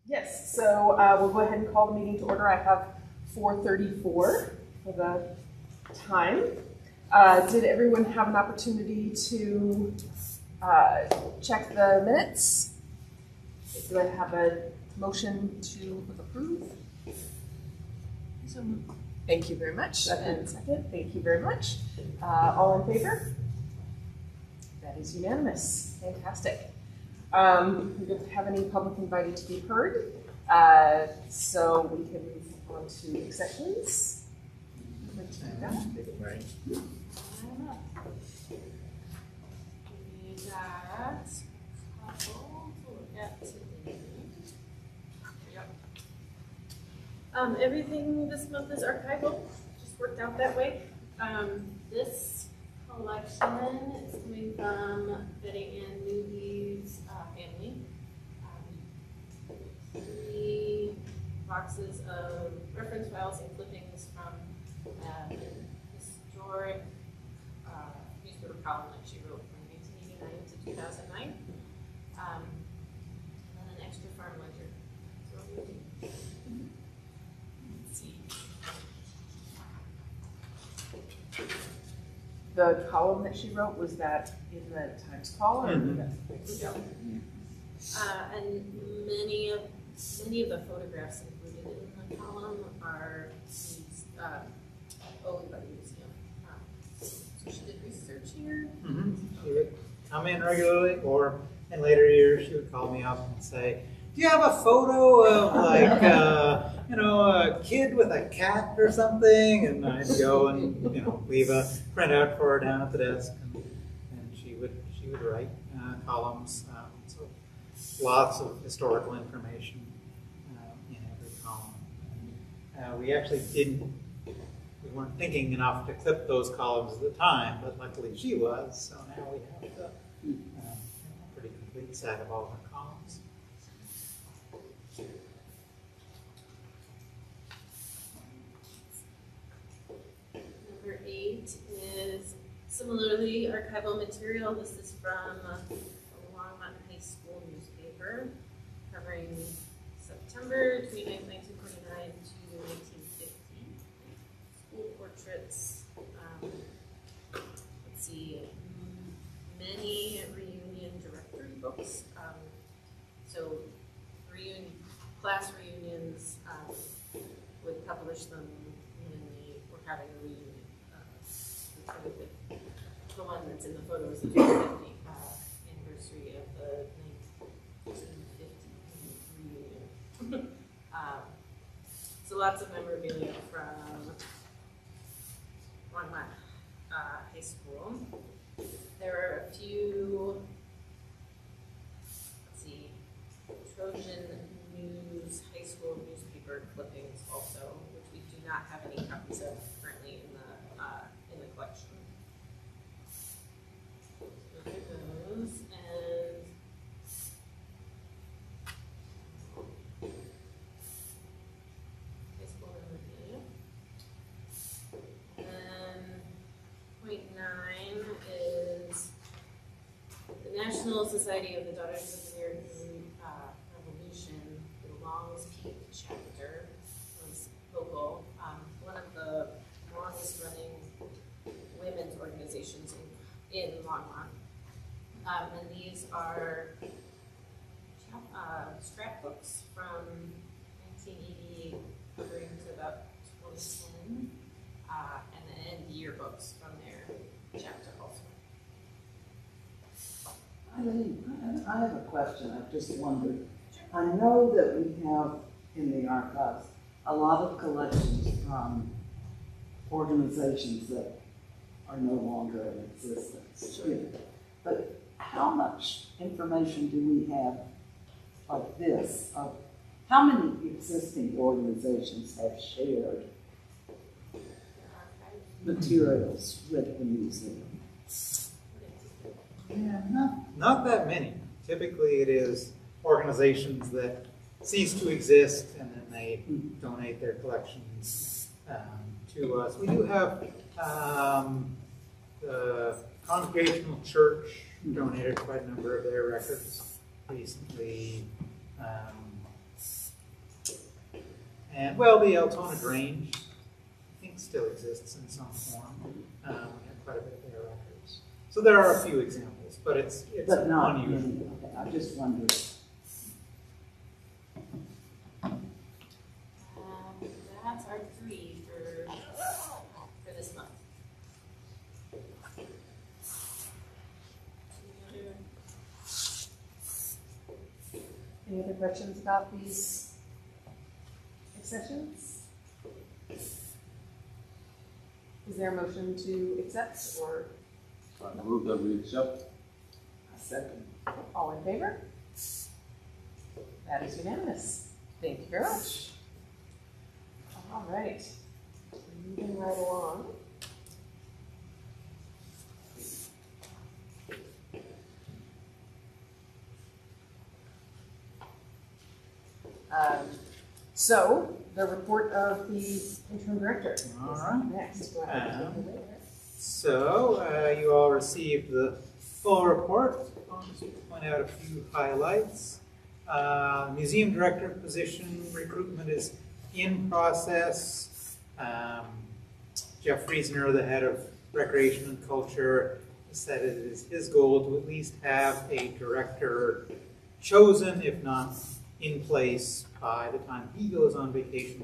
Yes, so we'll go ahead and call the meeting to order. I have 4:34 for the time. Did everyone have an opportunity to check the minutes? Do I have a motion to approve? Thank you very much. And second, thank you very much. All in favor? That is unanimous. Fantastic. We don't have any public invited to be heard, so we can move on to accessions. Right. Everything this month is archival, just worked out that way. This collection is coming from Betty Ann Newby's family. 3 boxes of reference files and clippings from an historic newspaper column that she wrote from 1989 to 2009. And then an extra farm ledger. So let's see. The column that she wrote, was that in the Times column? And many of the photographs included in the column are owned by the museum. So she did research here. She would come in regularly, or in later years she would call me up and say, "Do you have a photo of like a kid with a cat or something?" And I'd go and leave a printout for her down at the desk, and she would write columns. So lots of historical information in every column. We actually we weren't thinking enough to clip those columns at the time, but luckily she was. So now we have the pretty complete set of all her columns. Number 8 is similarly archival material. This is from the Longmont High School newspaper, covering September 29, 1949 to 1950. School portraits. Let's see, many reunion directory books. So class reunions would publish them when they were having a reunion. The one that's in the photo is the 50th anniversary of the 1950 reunion. So lots of memorabilia from Longmont High School. There are a few, Trojan News High School newspaper clippings also, which we do not have any copies of currently in the collection. So there are those, and high school memorabilia. And then point 9 is the National Society of the Daughters of the American Revolution. The Longs Peak chapter was local. One of the longest running women's organizations in Longmont. And these are scrapbooks from 1988 covering to about 2010, and yearbooks from their chapter also. I have a question. I've just wondered. I know that we have in the archives a lot of collections from organizations that are no longer in existence. Sure. But how much information do we have like this? Of how many existing organizations have shared materials with the museum? Yeah, not that many. Typically it is organizations that cease to exist and then they donate their collections to us. We do have the Congregational Church donated quite a number of their records recently. And well, the Altona Grange, I think, still exists in some form. We have quite a bit of their records. So there are a few examples, but it's But not unusual. many. Okay, I just wondered. That's our 3 for this month. Any other questions about these accessions? Is there a motion to accept or I move that we accept. A second. all in favor? That is unanimous. Thank you very much. All right, moving right along. So, the report of the interim director. All right. Next, go ahead. Take it away. So, you all received the full report. I'll just point out a few highlights. Museum director position recruitment is in process. Jeff Friesner, the head of Recreation and Culture, said it is his goal to at least have a director chosen, if not in place, by the time he goes on vacation.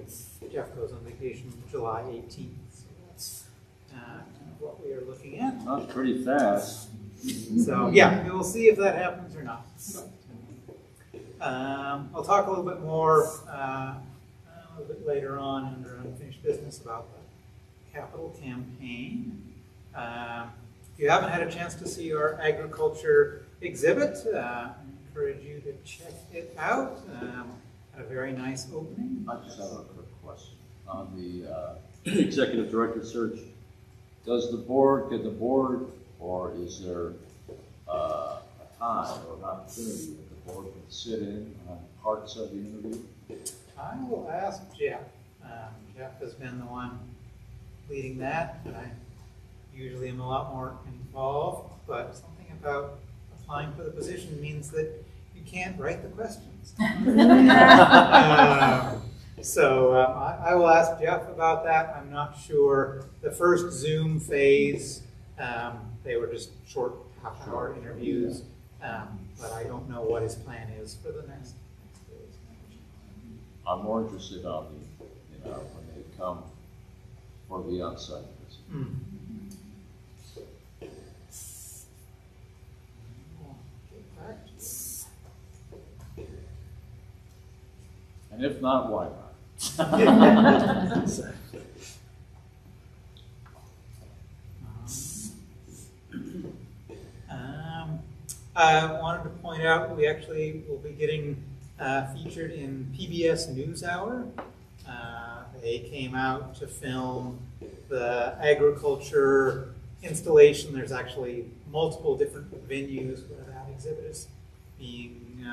Jeff goes on vacation July 18th. So that's kind of what we are looking at. That's pretty fast. So yeah, we'll see if that happens or not. I'll talk a little bit more a little bit later on under unfinished business about the capital campaign. If you haven't had a chance to see our agriculture exhibit, I encourage you to check it out. Had a very nice opening. I just have a quick question on the executive director search. Does the board, get the board, or is there a time or an opportunity that the board can sit in on parts of the interview? I will ask Jeff. Jeff has been the one leading that, and I usually am a lot more involved, but something about applying for the position means that you can't write the questions. So I will ask Jeff about that. I'm not sure. The first Zoom phase, they were just short half-hour interviews, but I don't know what his plan is for the next phase. I'm more interested on the, when they come for the on-site visit. Mm. And if not, why not? I wanted to point out we actually will be getting featured in PBS NewsHour. They came out to film the agriculture installation. There's actually multiple different venues where that exhibit is being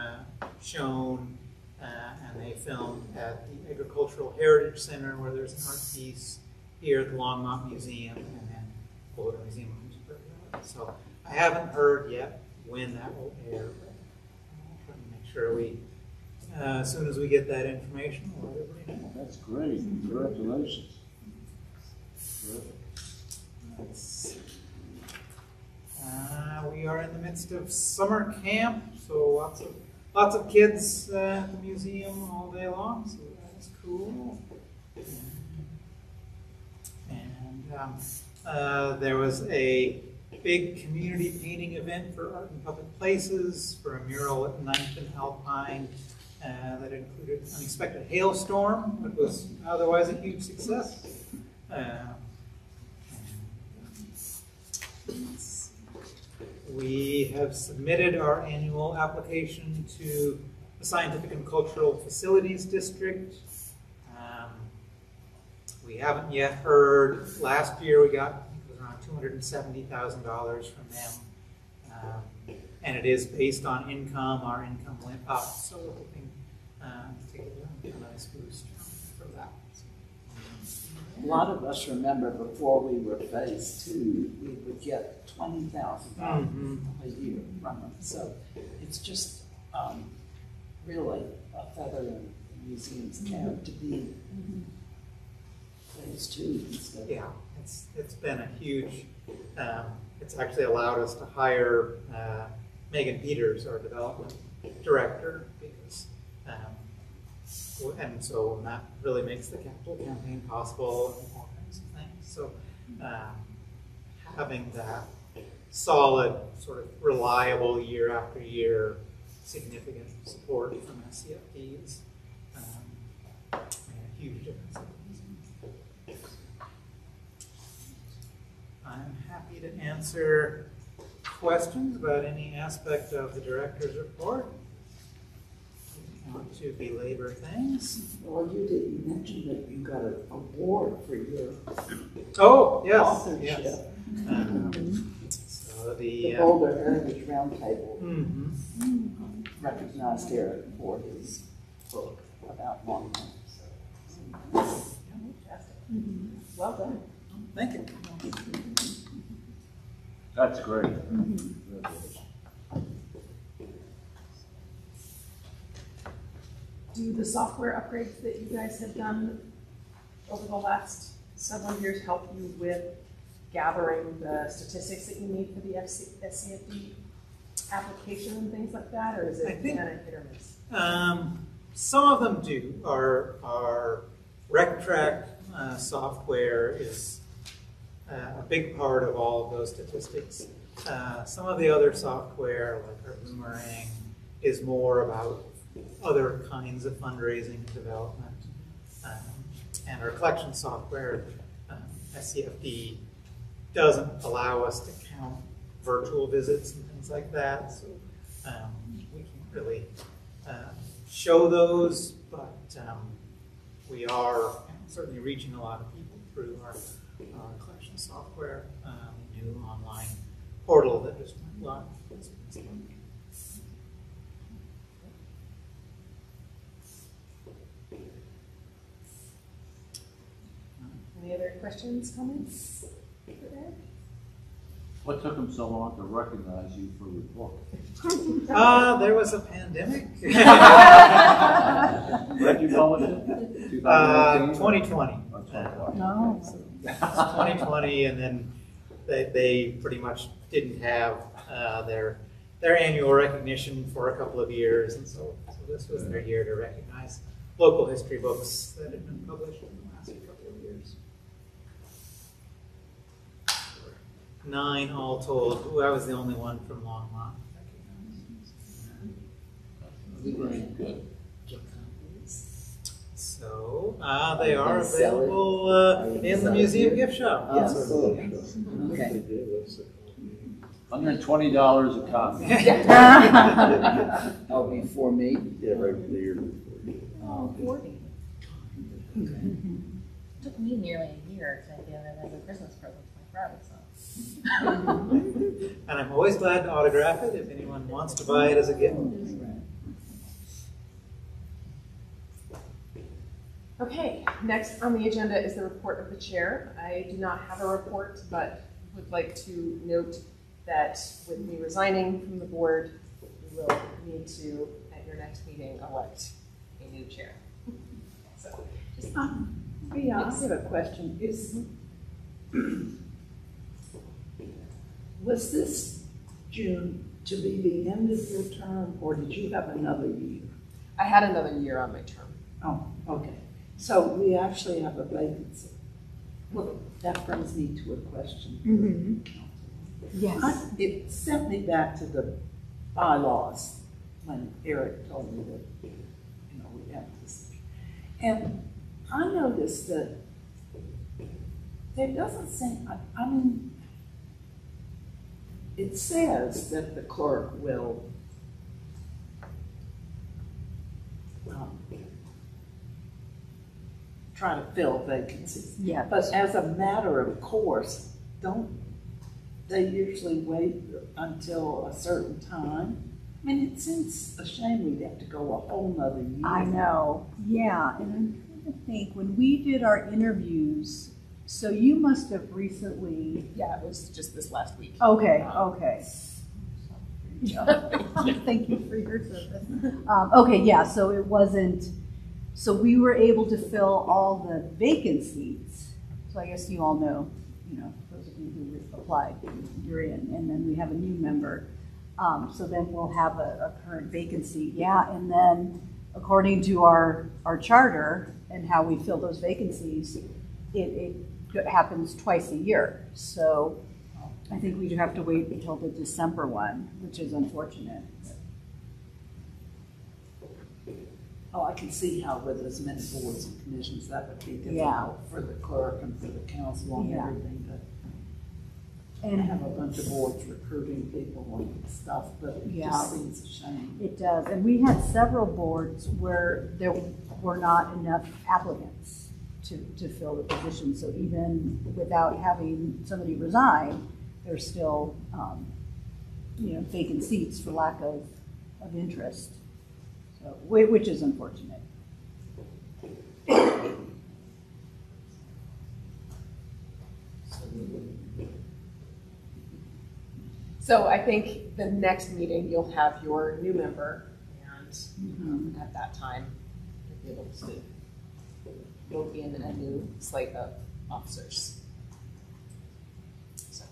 shown. And they filmed at the Agricultural Heritage Center, where there's an art piece, here at the Longmont Museum, and then Boulder Museum. So I haven't heard yet when that will air, but I'll try to make sure we, as soon as we get that information, we'll let everybody know. That's great. Congratulations. Terrific. We are in the midst of summer camp, so lots of kids at the museum all day long, so that is cool. And there was a big community painting event for art in public places, for a mural at 9th and Alpine that included an unexpected hailstorm, but was otherwise a huge success. We have submitted our annual application to the Scientific and Cultural Facilities District. We haven't yet heard. Last year we got, I think it was around $270,000 from them. And it is based on income. Our income went up, so we're hoping to get a nice boost from that. A lot of us remember before we were phase 2, we would get $20,000 a year from them. So it's just really a feather in museums have to be phase 2 and stuff. Yeah, it's been a huge, it's actually allowed us to hire Megan Peters, our development director, because, and so that really makes the capital campaign possible and all kinds of things. So having that solid, sort of reliable year after year significant support from SCFD is a huge difference. I'm happy to answer questions about any aspect of the director's report. I want to belabor things. Well, you didn't mention that you got an award for your authorship. Yes. So the Boulder Heritage Roundtable mm-hmm. recognized Eric for his book about Longmont. Well done. Thank you. That's great. Do the software upgrades that you guys have done over the last several years help you with gathering the statistics that you need for the SCFD application and things like that, or is it kind of hit or miss? Some of them do. Our RecTrack software is a big part of all of those statistics. Some of the other software, like our Boomerang, is more about other kinds of fundraising and development. And our collection software, SCFD, doesn't allow us to count virtual visits and things like that, so we can't really show those, but we are certainly reaching a lot of people through our collection software, new online portal that just went live. Any other questions, comments for Eric? What took him so long to recognize you for your book? There was a pandemic. When did you publish it? 2020. Or 2020. No. 2020, and then they pretty much didn't have their annual recognition for a couple of years, and so this was their year to recognize local history books that had been published in the last couple of years. 9 all told. Ooh, I was the only one from Longmont. Very good. So they are available in the museum gift shop. Yes. Okay. $120 a copy. Oh, before me? Yeah, right there before you. Oh, 40. Took me nearly a year to get it as a Christmas present for my friend, so. And I'm always glad to autograph it if anyone wants to buy it as a gift. Okay, next on the agenda is the report of the chair. I do not have a report, but would like to note that with me resigning from the board, we will need to, at your next meeting, elect a new chair. So, just Yeah, I have a question. Was this June to be the end of your term, or did you have another year? I had another year on my term. Oh, okay. So we actually have a vacancy. Well, that brings me to a question. Yes. It sent me back to the bylaws when Eric told me that, we have this. And I noticed that there doesn't seem, I mean, it says that the clerk will try to fill vacancies. Yeah. But as a matter of course, don't they usually wait until a certain time? I mean, it seems a shame we'd have to go a whole nother year. I know. Yeah, and I'm trying to think, when we did our interviews, so you must have recently. Yeah, it was just this last week. Okay, okay. Thank you for your service. Okay, yeah, so it wasn't, So we were able to fill all the vacant seats. So I guess you all know, those of you who applied, you're in. And then we have a new member. So then we'll have a current vacancy. Yeah, and then according to our charter and how we fill those vacancies, it happens twice a year. So I think we do have to wait until the December one, which is unfortunate. Oh, I can see how with as many boards and commissions, that would be Yeah. difficult for the clerk and for the council and Yeah. everything, but And have a bunch of boards recruiting people and stuff, but it Yeah. just seems a shame. it does. And we had several boards where there were not enough applicants to fill the position. So even without having somebody resign, there's still, vacant seats for lack of interest. So, which is unfortunate. So I think the next meeting, you'll have your new member, and at that time, you'll be able to vote in a new slate of officers. So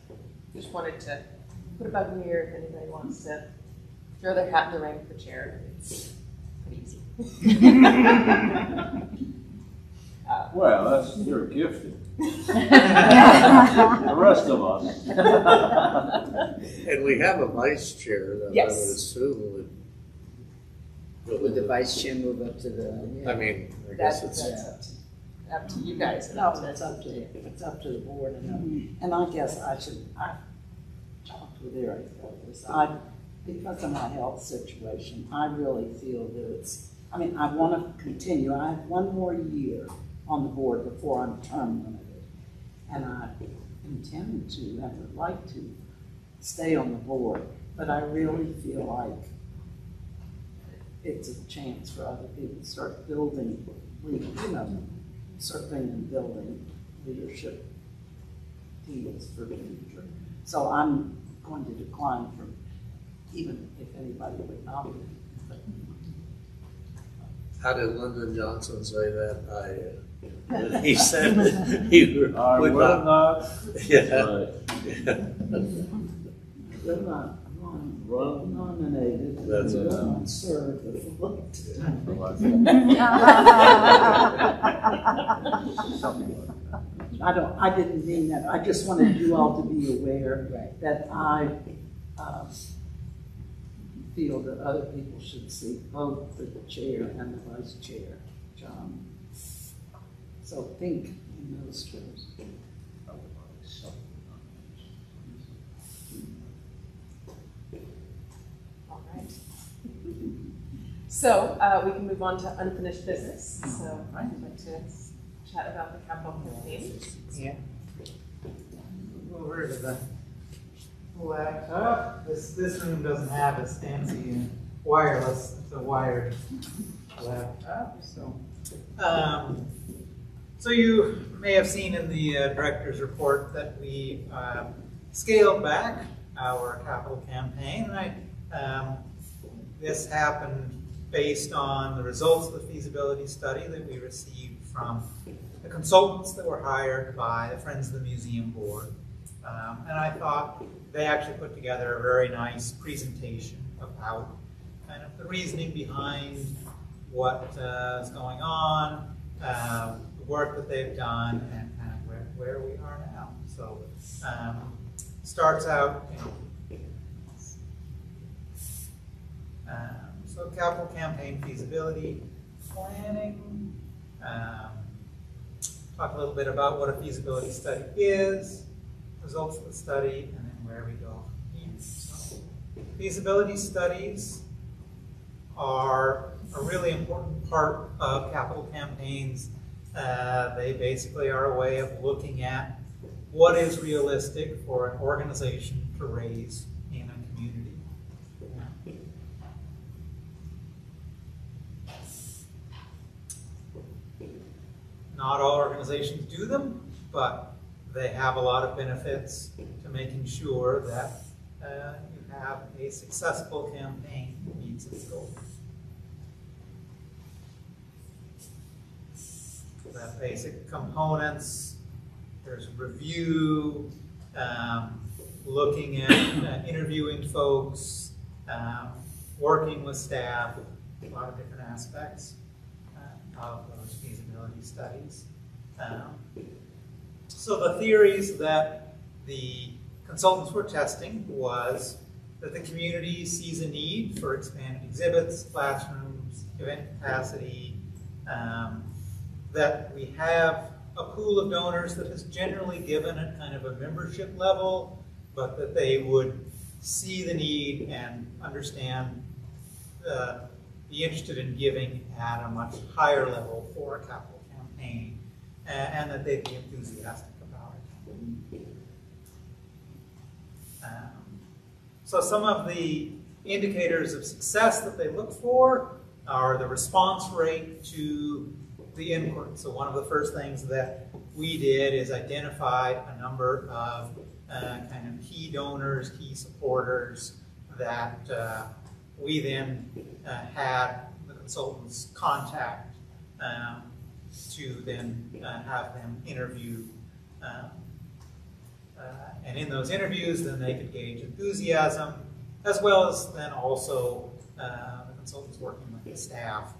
just wanted to put a bug in the ear if anybody wants to throw their hat in the ring for chair. It's pretty easy. Well, you're gifted. The rest of us. And we have a vice chair that I Yes. would assume Would the vice chair move up to the? I mean, I guess That's it's, up to you guys. No, it's up to the board, and I guess I talked with Eric about this. Because of my health situation, I really feel that I want to continue. I have one more year on the board before I'm term limited. And I intend to, and would like to stay on the board, but I really feel like it's a chance for other people to start building, serving and building leadership deals for the future. So I'm going to decline from, even if anybody would nominate me. how did Lyndon Johnson say that? He said that he I would will not. not. Yeah. They're not nominated, That's they it. don't serve the elected. I didn't mean that. I just wanted you all to be aware that I feel that other people should see both the chair and the vice chair, John. So think in those terms. All right. So we can move on to unfinished business. So I'd like to chat about the capital campaign. Yeah. Go over to the laptop. This room doesn't have a fancy wireless, it's a wired laptop. So you may have seen in the director's report that we scaled back our capital campaign. This happened based on the results of the feasibility study that we received from the consultants that were hired by the Friends of the Museum Board. And I thought they actually put together a very nice presentation about kind of the reasoning behind what is going on, the work that they've done, and kind of where we are now. So starts out, so capital campaign feasibility planning. Talk a little bit about what a feasibility study is, results of the study, and then where we go from here. So, feasibility studies are a really important part of capital campaigns. They basically are a way of looking at what is realistic for an organization to raise in a community. Not all organizations do them, but they have a lot of benefits to making sure that you have a successful campaign that meets its goals. the basic components. There's review, looking at interviewing folks, working with staff, a lot of different aspects of those feasibility studies. So the theories that the consultants were testing was that the community sees a need for expanded exhibits, classrooms, event capacity, that we have a pool of donors that is generally given at kind of a membership level, but that they would see the need and understand, be interested in giving at a much higher level for a capital campaign, and that they'd be enthusiastic about it. So some of the indicators of success that they look for are the response rate to the inquiry. So one of the first things that we did is identify a number of kind of key donors, key supporters that we then had the consultants contact to then have them interview. And in those interviews, then they could gauge enthusiasm, as well as then also the consultants working with the staff,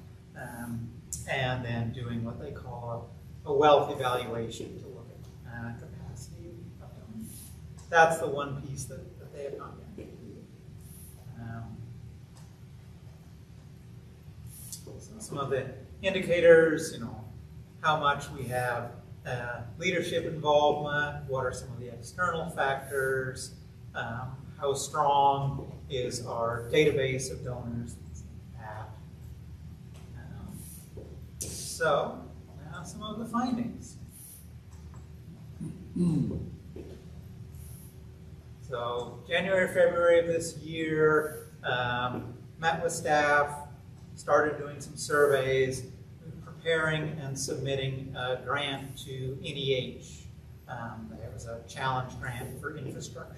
and then doing what they call a wealth evaluation to look at capacity of donors. That's the one piece that they have not yet. So some of the indicators, you know, how much we have leadership involvement, what are some of the external factors, how strong is our database of donors, things like that. So, now some of the findings. So, January, February of this year, met with staff, started doing some surveys, preparing and submitting a grant to NEH. There was a challenge grant for infrastructure.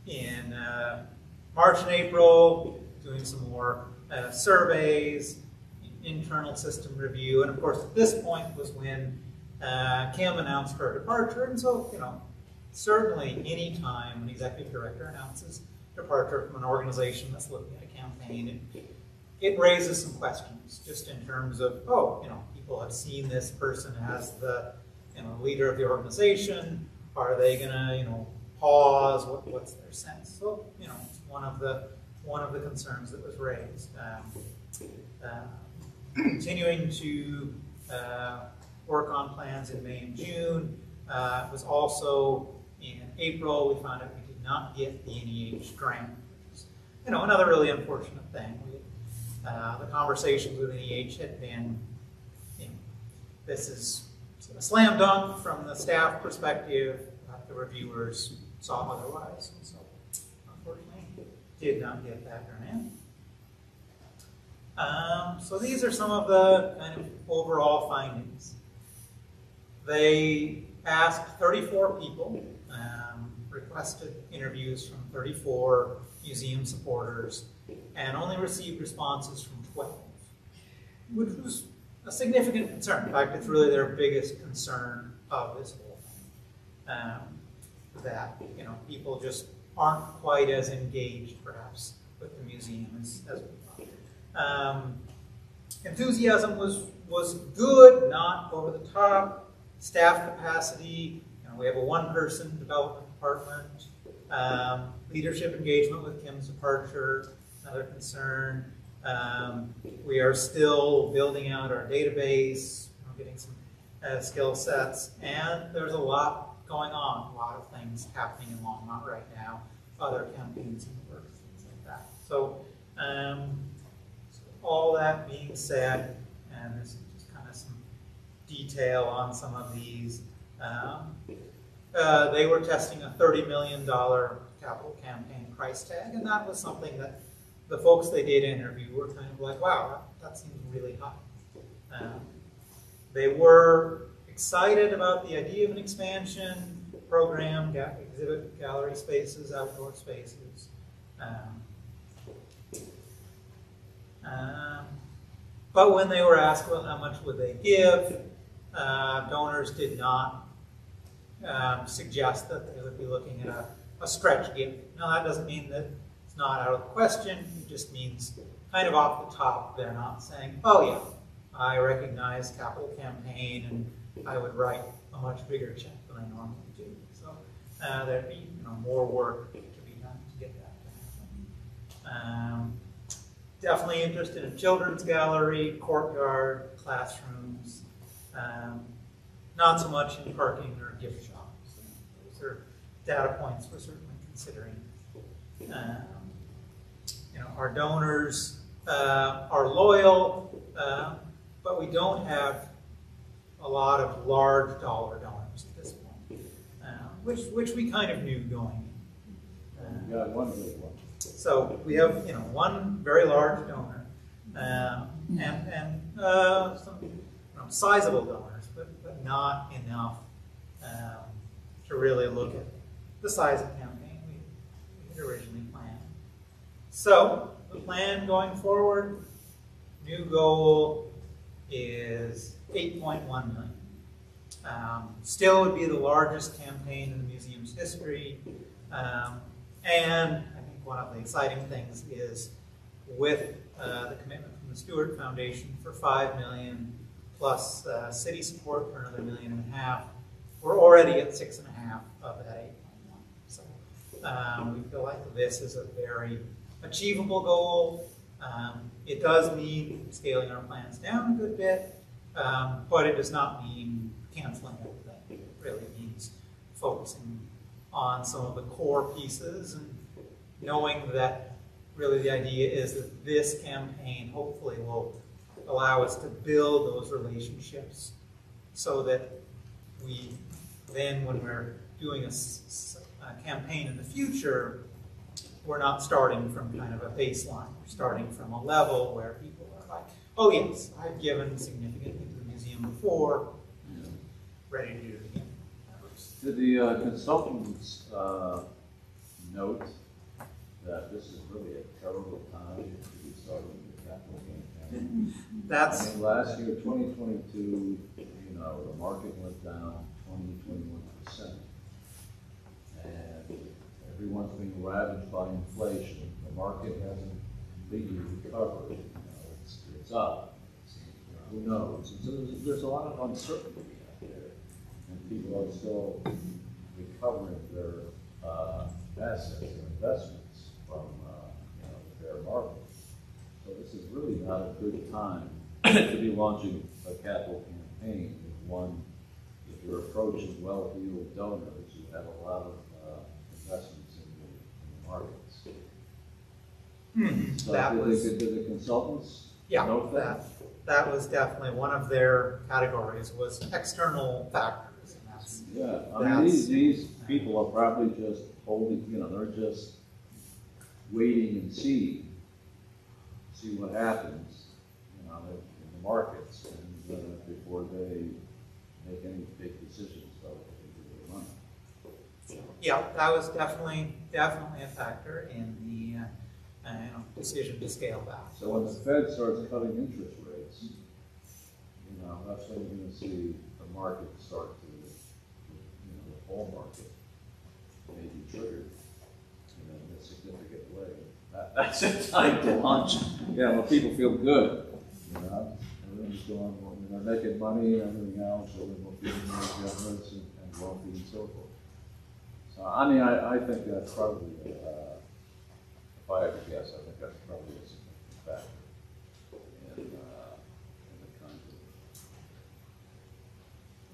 In March and April, doing some more surveys, internal system review, and of course at this point was when Kim announced her departure, and so, you know, certainly any time an executive director announces departure from an organization that's looking at a campaign, it raises some questions, just in terms of, oh, you know, people have seen this person as the, you know, leader of the organization. Are they gonna, you know, pause? What's their sense? So, you know, it's one of the concerns that was raised. Continuing to work on plans in May and June. It was also in April we found out we did not get the NEH grant, which is, you know, another really unfortunate thing. The conversations with NEH had been, you know, this is a slam dunk from the staff perspective. The reviewers saw otherwise, and so unfortunately did not get that grant. So these are some of the kind of overall findings. They asked 34 people, requested interviews from 34 museum supporters, and only received responses from 12, which was a significant concern. In fact, it's really their biggest concern of this whole thing. That, you know, people just aren't quite as engaged, perhaps, with the museum as we thought. Enthusiasm was good, not over the top. Staff capacity, you know, we have a one-person development department. Leadership engagement with Kim's departure, another concern. We are still building out our database, you know, getting some skill sets, and there's a lot going on, a lot of things happening in Longmont right now, other campaigns in the works, things like that. So, so all that being said, and this is just kind of some detail on some of these, they were testing a $30 million capital campaign price tag, and that was something that the folks they did interview were kind of like, wow, that seems really high. They were excited about the idea of an expansion program, exhibit gallery spaces, outdoor spaces. But when they were asked, well, how much would they give, donors did not suggest that they would be looking at a stretch gift. Now, that doesn't mean that it's not out of the question. It just means kind of off the top, they're not saying, oh yeah, I recognize capital campaign and I would write a much bigger check than I normally do. So there'd be more work to be done to get that to happen. Definitely interested in children's gallery, courtyard, classrooms. Not so much in parking or gift shops. Those are data points we're certainly considering. Our donors are loyal, but we don't have a lot of large dollar donors at this point, which we kind of knew going in. We got one big one. So we have one very large donor and some sizable donors, but not enough to really look at the size of campaign we had originally planned. So the plan going forward, new goal is 8.1 million. Still would be the largest campaign in the museum's history. And I think one of the exciting things is with the commitment from the Stewart Foundation for $5 million plus city support for another $1.5 million, we're already at 6.5 of that 8.1. So we feel like this is a very achievable goal. It does mean scaling our plans down a good bit, but it does not mean canceling everything. It really means focusing on some of the core pieces and knowing that really the idea is that this campaign hopefully will allow us to build those relationships so that we then, when we're doing a campaign in the future, we're not starting from kind of a baseline. We're starting from a level where people are like, oh yes, I've given significantly to the museum before, ready to do it again. Did the consultants note that this is really a terrible time to be starting the capital campaign? That's last year, 2022, the market went down 20-21%. And everyone's being ravaged by inflation. The market hasn't completely recovered. It's up. Who knows? And so there's a lot of uncertainty out there, and people are still recovering their assets, their investments from the bear market. So this is really not a good time to be launching a capital campaign with one. If you're approaching well-heeled donors, you have a lot of investments in the markets. So did the consultants note that? That was definitely one of their categories, was external factors. And I mean, these people are probably just holding, they're just waiting and see what happens, in the markets, and before they make any big decisions about what they do with their money. Yeah, that was definitely a factor in the decision to scale back. So when the Fed starts cutting interest rates, that's when you're going to see the market start to, the whole market may be triggered in a significant way. That's a time to launch. When people feel good, everyone's going, they're making money and everything else, so then we'll be more generous and wealthy and so forth. So, I think that's probably, if I had to guess, I think that's probably a significant factor in the kind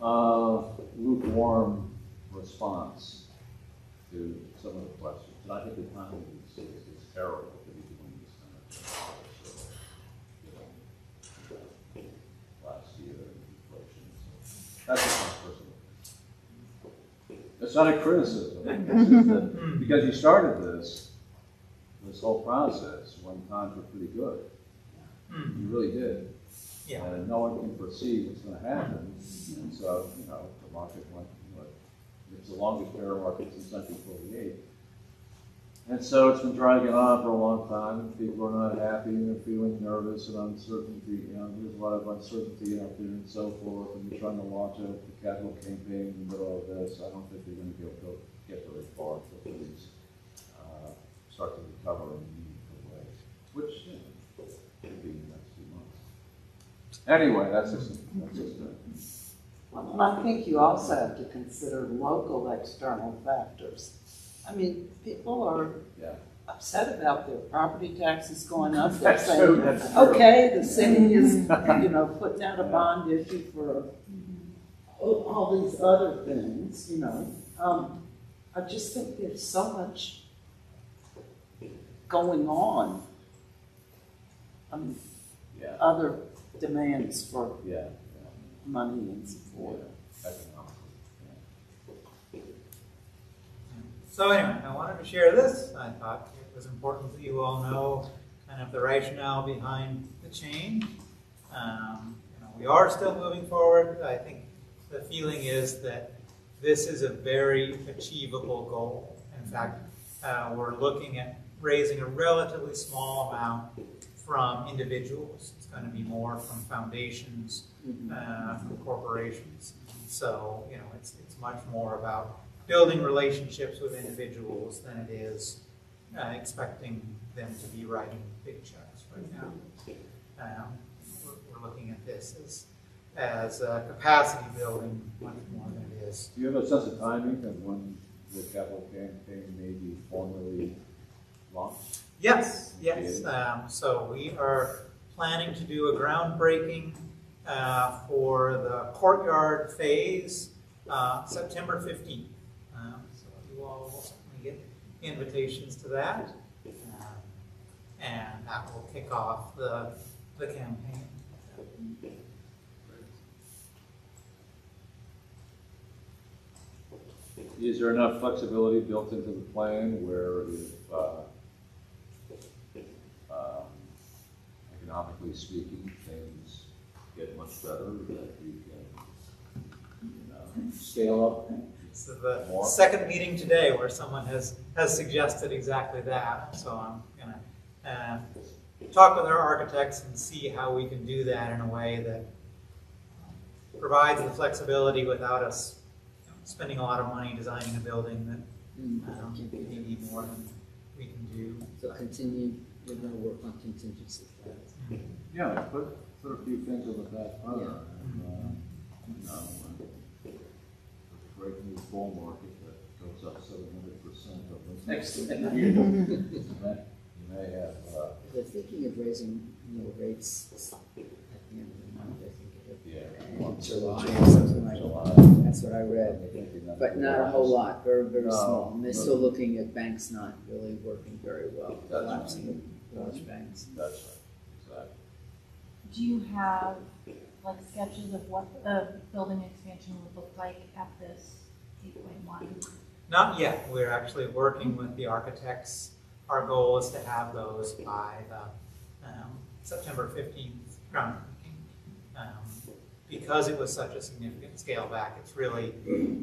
of lukewarm response to some of the questions. And I think the timing is terrible to be doing this kind of thing. Last year, inflation. That's just my personal opinion. It's not a criticism. It's just that because you started this whole process when times were pretty good. You really did. Yeah. And no one can foresee what's going to happen. And so, the market went, it's the longest bear market since 1948. And so it's been dragging on for a long time, and people are not happy, and they're feeling nervous and uncertainty. You know, there's a lot of uncertainty out there and so forth, and you're trying to launch a capital campaign in the middle of this. I don't think they're going to get very far until things start to recover in meaningful ways, which could be in the next 2 months. Anyway, that's just Well, and I think you also have to consider local external factors. I mean, people are upset about their property taxes going up. They're saying, okay, the city is, you know, putting out a bond issue for all these other things, you know. I just think there's so much going on. Other demands for money and support. So anyway, I wanted to share this. I thought it was important that you all know kind of the rationale behind the change. You know, we are still moving forward. I think the feeling is that this is a very achievable goal. In fact, we're looking at raising a relatively small amount from individuals. It's going to be more from foundations, from corporations. So, you know, it's much more about building relationships with individuals than it is expecting them to be writing big checks right now. We're looking at this as a capacity building much more than it is. Do you have a sense of timing of when the capital campaign may be formally launched? Yes. So we are planning to do a groundbreaking for the courtyard phase September 15th. So you all will certainly get invitations to that. And that will kick off the campaign. Is there enough flexibility built into the plan where if economically speaking, things get much better, that you can scale up? So the second meeting today where someone has suggested exactly that. So I'm going to talk with our architects and see how we can do that in a way that provides the flexibility without us spending a lot of money designing a building that we need more than we can do. So continue, you're going to work on contingency plans. Yeah, put a few things on the back burner. Great new bull market that goes up 700% over the next year. You may have. They're thinking of raising rates at the end of the month. I think July or something like that. That's what I read, but not a whole lot. Very, very small. And they're still looking at banks not really working very well, collapsing large banks. That's right. Exactly. Do you have like sketches of what the building expansion would look like at this 8.1? Not yet. We're actually working with the architects. Our goal is to have those by the September 15th groundbreaking. Because it was such a significant scale back, it's really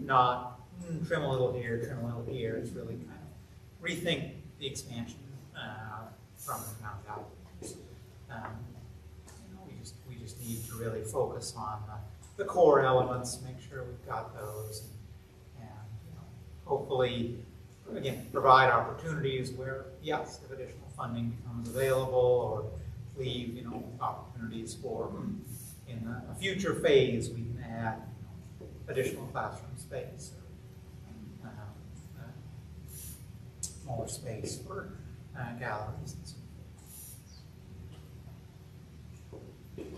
not trim a little here, trim a little here. It's really kind of rethink the expansion from the ground out. We just need to really focus on the core elements, make sure we've got those, and hopefully, again, provide opportunities where, yes, if additional funding becomes available, or leave opportunities for. In a future phase, we can add additional classroom space, or more space for galleries and so forth.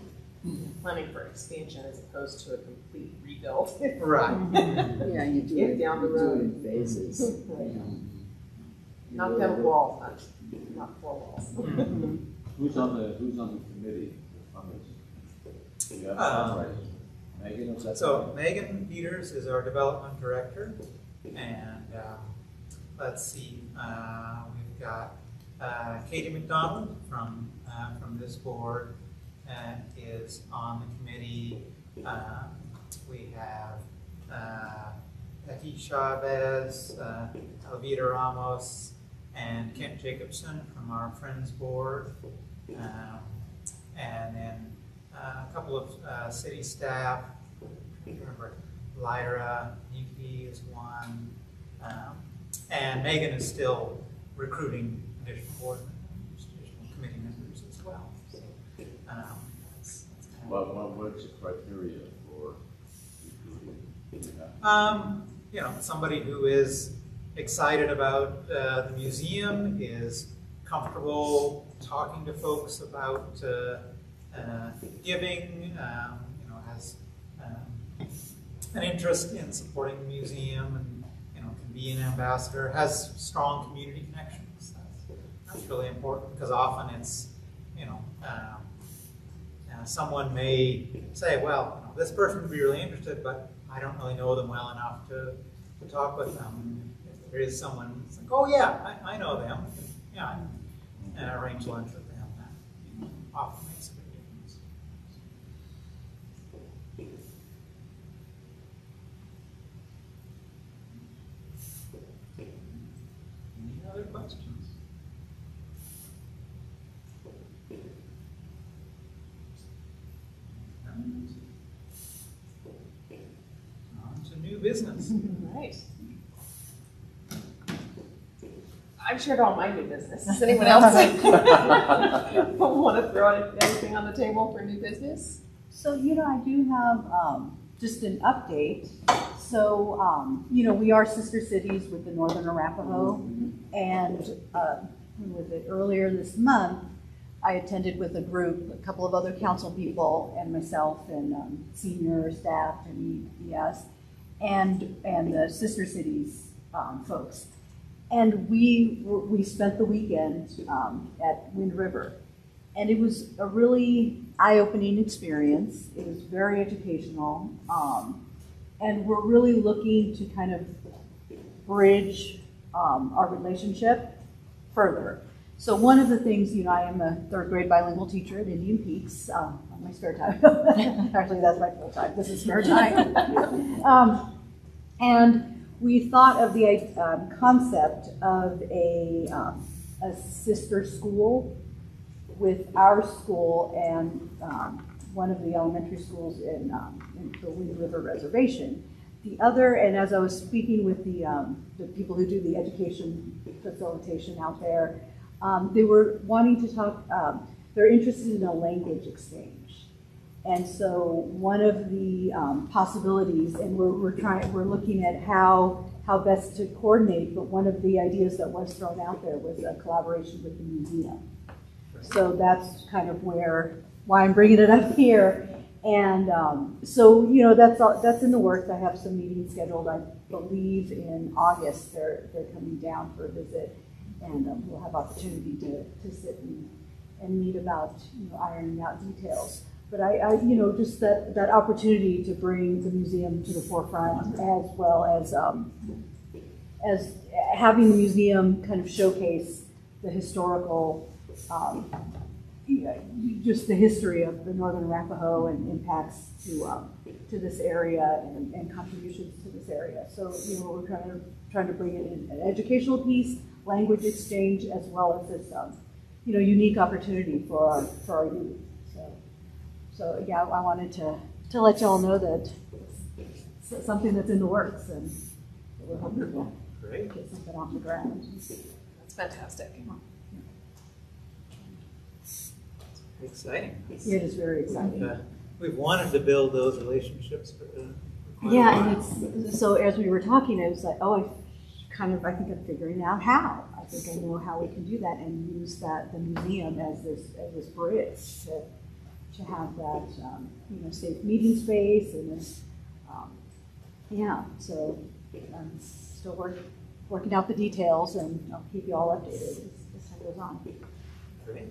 Planning for expansion as opposed to a complete rebuild. Right. Yeah, you do it down the road in phases. Not them walls, not four walls. Who's on the committee? Megan, so Megan Peters is our development director, and let's see, we've got Katie McDonald from this board is on the committee. We have Becky Chavez, Elvita Ramos, and Kent Jacobson from our Friends Board, and then a couple of city staff. I can't remember, Lyra, Nikki is one, and Megan is still recruiting additional board members, additional committee members as well. So, that's kind of Well, what's the criteria for recruiting? you know, somebody who is excited about the museum, is comfortable talking to folks about giving, you know, has an interest in supporting the museum, and you know, can be an ambassador, has strong community connections. That's really important, because often it's, you know, someone may say, well, you know, this person would be really interested, but I don't really know them well enough to talk with them. If there is someone that's like, oh yeah, I know them, yeah, and arrange lunch with them, that, you know, often makes a big difference. Any other questions? On to new business. Right. I've shared all my new business. Does anyone else want to throw anything on the table for new business? So, you know, I do have just an update. So, you know, we are sister cities with the Northern Arapaho, and when was it, earlier this month, I attended with a group, a couple of other council people, and myself, and senior staff and ES, and the sister cities folks. And we spent the weekend at Wind River. And it was a really eye-opening experience. It was very educational. And we're really looking to kind of bridge our relationship further. So one of the things, you know, I am a third grade bilingual teacher at Indian Peaks on my spare time. Actually, that's my full time. This is spare time. And we thought of the concept of a sister school with our school and one of the elementary schools in the Wind River Reservation. The other, and as I was speaking with the people who do the education facilitation out there, they were wanting to talk, they're interested in a language exchange. And so one of the possibilities, and we're looking at how best to coordinate, but one of the ideas that was thrown out there was a collaboration with the museum. So that's kind of why I'm bringing it up here. And so, you know, that's in the works. I have some meetings scheduled, I believe in August. They're coming down for a visit, and we'll have opportunity to sit and meet about, you know, ironing out details. But I you know, just that opportunity to bring the museum to the forefront, as well as having the museum kind of showcase the historical, just the history of the Northern Arapaho and impacts to this area and contributions to this area. So, you know, we're trying to bring in an educational piece, language exchange, as well as this, you know, unique opportunity for our youth. So yeah, I wanted to let y'all know that it's something that's in the works, and we're hoping to get something off the ground. That's fantastic. Exciting. It is very exciting. We've wanted to build those relationships for quite a Yeah, while. and it's so as we were talking, I was like, oh, I think I'm figuring out how. I think I know how we can do that and use the museum as this bridge to have that you know, safe meeting space, and this, yeah. So I'm still working out the details, and I'll keep you all updated as time goes on. Great.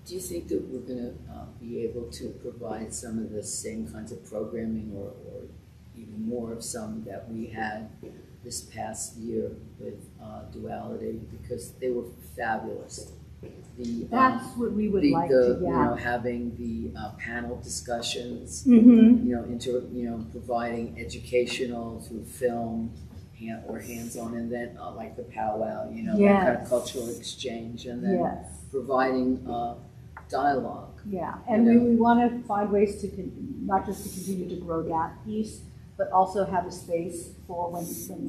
Do you think that we're going to be able to provide some of the same kinds of programming, or even more of some that we had this past year with Duality, because they were fabulous? That's what we would like to, yeah. You know, having the panel discussions, Mm-hmm. you know, providing educational through film, hands-on, and then like the powwow, you know, that Yes. kind of cultural exchange, and then Yes. providing dialogue. Yeah, and we want to find ways to not just to continue to grow that piece, but also have a space for when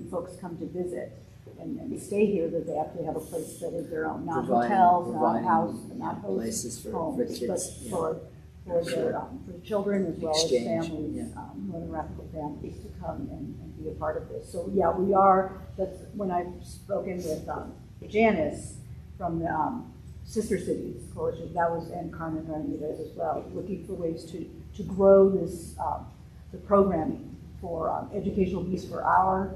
folks come to visit and stay here, that they actually have a place that is their own, not hotels, not house, not host places for homes, kids, but yeah. for children as well Exchange, as families, yeah. Northern Radical families to come and be a part of this. So yeah, we are. That's when I've spoken with Janice from the Sister Cities Coalition. That was, and Carmen Ramirez as well, looking for ways to grow this the programming for educational piece for our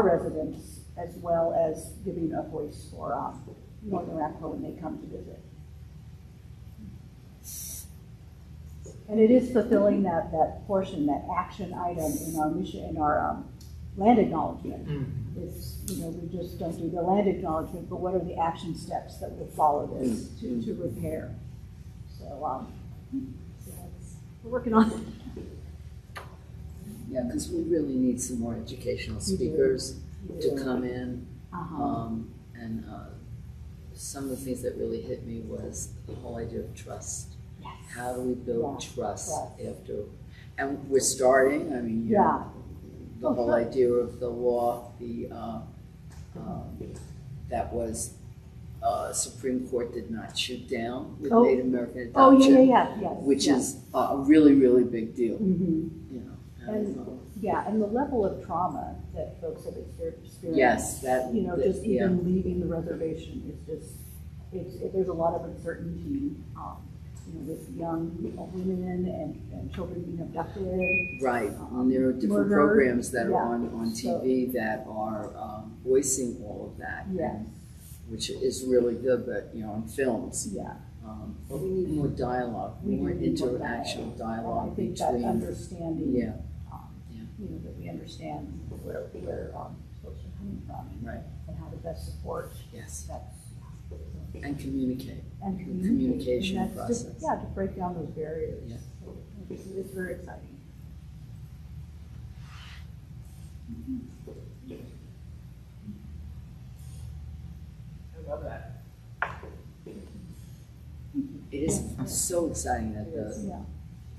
residents, as well as giving a voice for Northern Radical when they come to visit. And it is fulfilling that portion, that action item in our mission, in our land acknowledgement. It's, you know, we just don't do the land acknowledgement, but what are the action steps that will follow this to repair? So, we're working on it. Yeah, because we really need some more educational speakers to come in. And some of the things that really hit me was the whole idea of trust. Yes. How do we build trust Yes. after? And we're starting, I mean, you know, the whole idea of the law, that was Supreme Court did not shoot down with Native American adoption. Yes. Which is a really, really big deal. Mm-hmm. You know, and the level of trauma that folks have experienced. Yes, that, you know, just even leaving the reservation is just there's a lot of uncertainty. You know, with young women and children being abducted. Right, and there are different programs that are on TV that are voicing all of that. Yes. Which is really good, but, you know, on films. Yeah. But we need more dialogue, more interaction, dialogue I think between. that understanding. Yeah. You know, that we understand where folks are coming from. Right. And how to best support. Yes. That's, and communicate. And communication and process. To break down those barriers. Yeah. So it's very exciting. I love that. It is so exciting that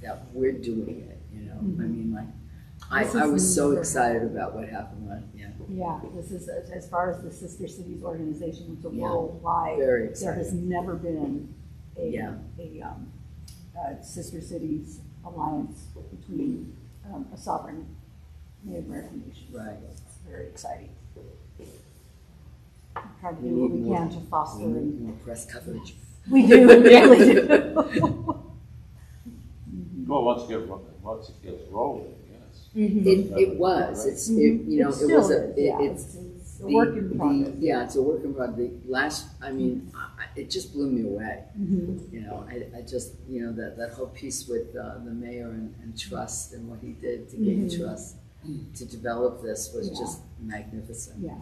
that we're doing it, you know. I mean, like, I was so excited about what happened when, Yeah, this is, as far as the Sister Cities organization, it's a worldwide. Very exciting. There has never been a Sister Cities alliance between a sovereign Native American nation. Right. It's very exciting. We're trying to do what we can to foster. We need more press coverage. We do, we really do. Well, once it gets rolling, yes. It was. It's you know, it was it's a work in progress. It's a work in progress. I mean, it just blew me away. You know, I just, you know, that whole piece with the mayor and trust and what he did to gain trust to develop this was just magnificent. Yeah.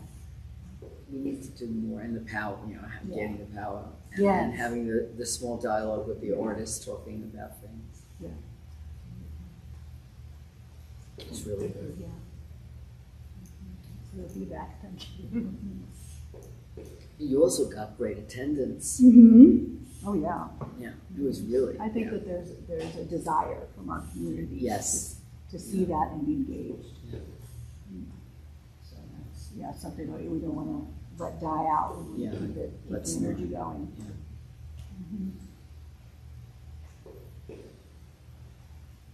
We need to do more, and the power, you know, getting the power, Yes. and having the small dialogue with the artists talking about things. Yeah. It's really good. Yeah. So we'll be back. Thank you. You also got great attendance. Oh yeah. Yeah, it was really. I think that there's a desire from our community. Yes. To see that and be engaged. Yeah. So that's something that we don't want to let die out. We want to keep the energy going. Yeah.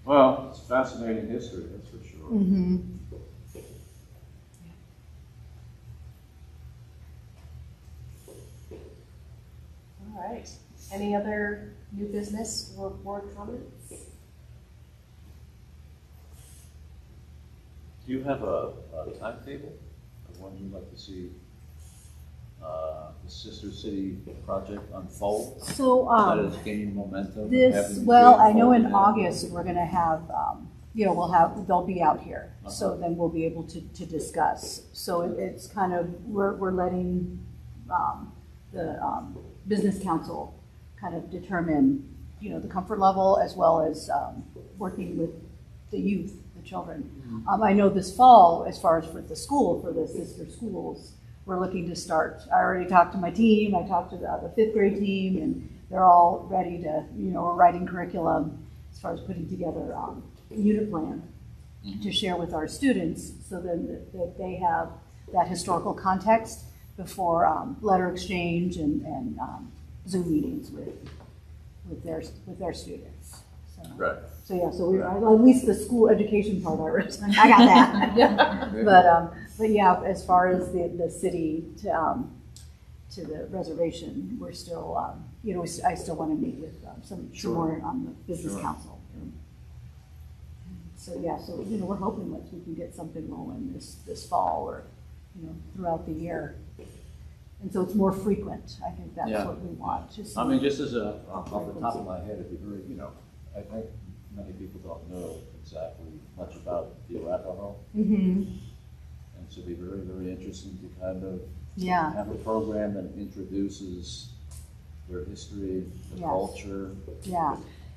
Well, it's fascinating history, that's for sure. All right. Any other new business or board comments? Do you have a timetable of when you'd like to see the Sister City project unfold? So that is gaining momentum. I know in August we're going to have, they'll be out here. So then we'll be able to discuss. So it's kind of, we're letting the business council kind of determine, the comfort level, as well as working with the youth, the children. I know this fall, as far as for the school, for the sister schools, we're looking to start. I already talked to my team. I talked to the fifth grade team, and they're all ready to, we're writing curriculum as far as putting together a unit plan to share with our students, so then that they have that historical context before letter exchange and Zoom meetings with their students. So, Right. So yeah, so at least the school education part I got that. Yeah. But yeah, as far as the city to the reservation, we're still I still want to meet with some more on the business council. So yeah, so we're hoping that we can get something rolling this fall or throughout the year. And so it's more frequent. I think that's what we want. Just I mean, just as off the top of my head, it'd be very, I think many people don't know exactly much about the Arapaho. And so it'd be very, very interesting to kind of have a program that introduces their history, the culture. Yeah.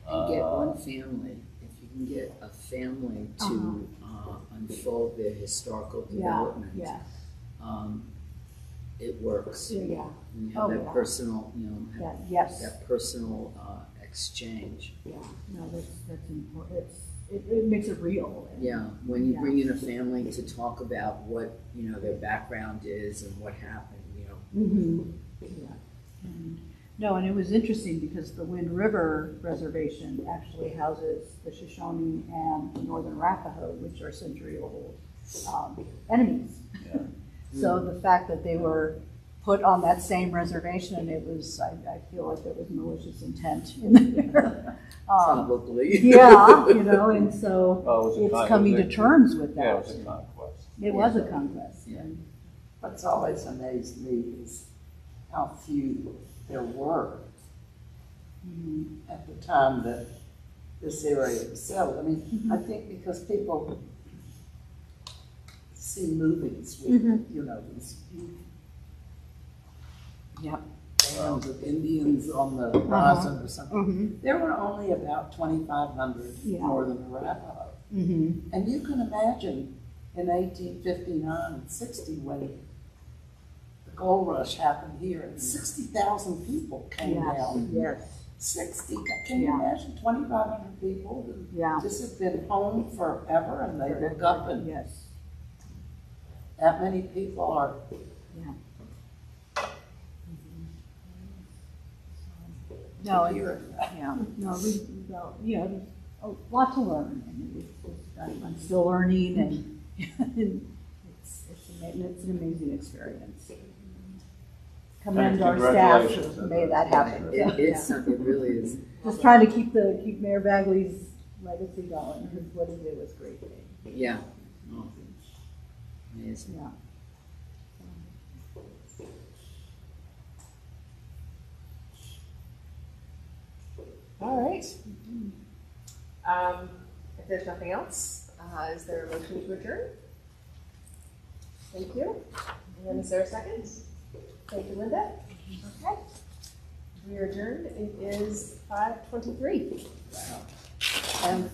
And get one family. If you can get a family to unfold their historical development. It works. Yeah. When you have that personal, that personal exchange. Yeah, no, that's important. It makes it real. When you bring in a family to talk about what their background is and what happened, And it was interesting because the Wind River Reservation actually houses the Shoshone and the Northern Arapaho, which are century-old enemies. Yeah. So the fact that they were put on that same reservation, it was, I feel like there was malicious intent in there. Probably. Yeah, and so it's coming to terms with that. Yeah, it was a conquest. It was a conquest. Yeah. What's always amazed me is how few there were at the time that this area was settled. I mean, I think because people see movies with, these bands of Indians on the horizon or something. There were only about 2,500 Northern Arapaho. And you can imagine in 1859 and 60 when the gold rush happened here, and 60,000 people came down. Yes. 60, can you imagine 2,500 people who just have been home forever and they look up and that many people are. No, we've got, there's a lot to learn, and I'm still learning, and it's an amazing experience. Commend our staff who made that happen. It really is. Just trying to keep Mayor Bagley's legacy going, because what he did was great. Yeah. Oh. Amazing. Yeah. All right. If there's nothing else, is there a motion to adjourn? Thank you. And then is there a second? Thank you, Linda. Okay. We are adjourned. It is 5:23. Wow. And